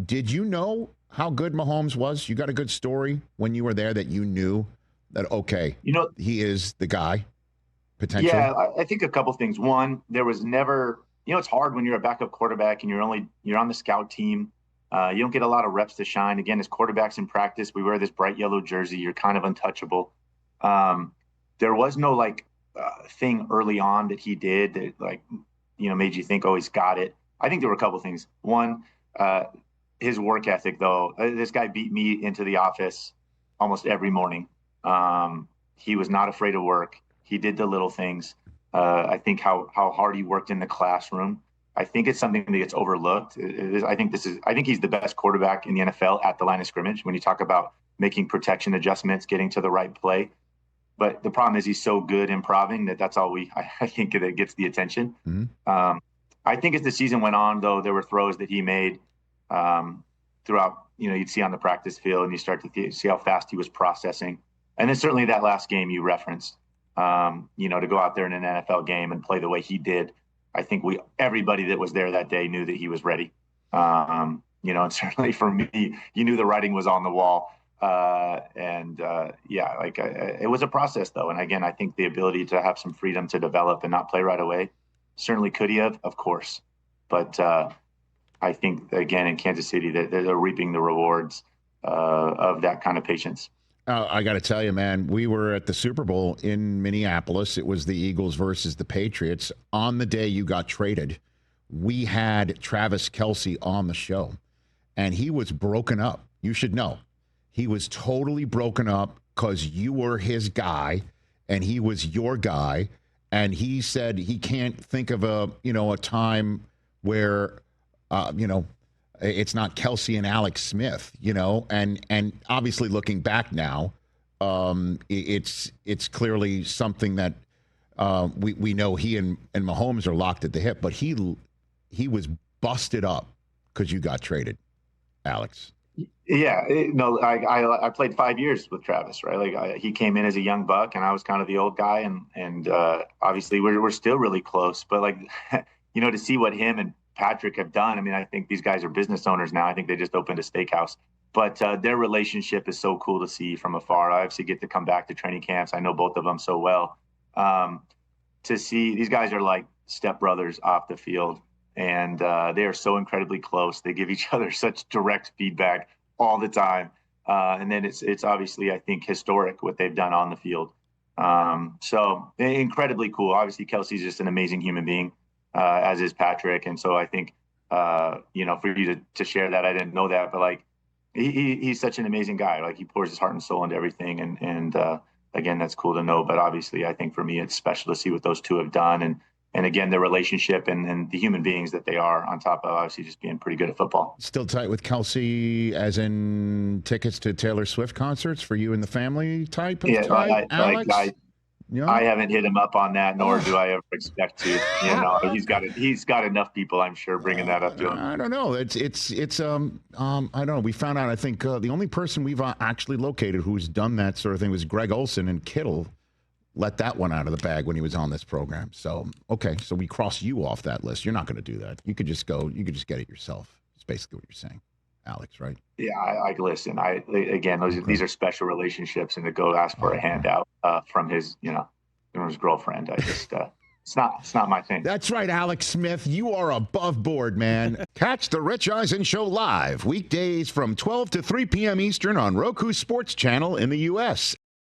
Did you know how good Mahomes was? You got a good story when you were there that you knew that, okay, he is the guy, potentially? Yeah, I think a couple things. One, there was never, it's hard when you're a backup quarterback and you're on the scout team. You don't get a lot of reps to shine. Again, as quarterbacks in practice, we wear this bright yellow jersey. You're kind of untouchable. There was no thing early on that he did that made you think, oh, he's got it. I think there were a couple things. One, his work ethic, though. This guy beat me into the office almost every morning. He was not afraid of work. He did the little things. I think how hard he worked in the classroom. I think it's something that gets overlooked. I think he's the best quarterback in the NFL at the line of scrimmage when you talk about making protection adjustments, getting to the right play. But the problem is he's so good improving that's all I think that gets the attention. Mm-hmm. I think as the season went on, though, there were throws that he made throughout. You'd see on the practice field, and you start to see how fast he was processing. And then certainly that last game you referenced, to go out there in an NFL game and play the way he did. I think everybody that was there that day knew that he was ready. And certainly for me, you knew the writing was on the wall. It was a process, though. And again, I think the ability to have some freedom to develop and not play right away, certainly could he have, of course. But I think, again, in Kansas City, they're reaping the rewards of that kind of patience. I got to tell you, man, we were at the Super Bowl in Minneapolis. It was the Eagles versus the Patriots. On the day you got traded, we had Travis Kelce on the show, and he was broken up. You should know. He was totally broken up because you were his guy, and he was your guy, and he said he can't think of a time where, it's not Kelce and Alex Smith, and obviously looking back now, it's clearly something that we know he and Mahomes are locked at the hip, but he was busted up because you got traded, Alex. Yeah, I played 5 years with Travis, right? He came in as a young buck, and I was kind of the old guy, and obviously we're still really close, but to see what him and Patrick have done. I mean, I think these guys are business owners now. I think they just opened a steakhouse, but their relationship is so cool to see from afar. I obviously get to come back to training camps. I know both of them so well. To see these guys are like stepbrothers off the field, and they are so incredibly close. They give each other such direct feedback all the time. And then it's obviously, I think, historic what they've done on the field. So incredibly cool. Obviously, Kelce's just an amazing human being. As is Patrick. And so I think, for you to share that, I didn't know that, but he's such an amazing guy. He pours his heart and soul into everything. And again, that's cool to know. But obviously, I think for me, it's special to see what those two have done. And again, their relationship and the human beings that they are, on top of obviously just being pretty good at football. Still tight with Kelce, as in tickets to Taylor Swift concerts for you and the family type of type, Alex? I haven't hit him up on that, nor do I ever expect to. He's got enough people, I'm sure, bringing that up to him. I don't know. It's I don't know. We found out, I think, the only person we've actually located who's done that sort of thing was Greg Olson, and Kittle let that one out of the bag when he was on this program. So, okay, so we cross you off that list. You're not going to do that. You could just get it yourself. It's basically what you're saying, Alex, right? Yeah, I listen. These are special relationships, and to go ask for a handout from his girlfriend, it's not my thing. That's right, Alex Smith. You are above board, man. Catch the Rich Eisen Show live weekdays from 12 to 3 p.m. Eastern on Roku Sports Channel in the U.S.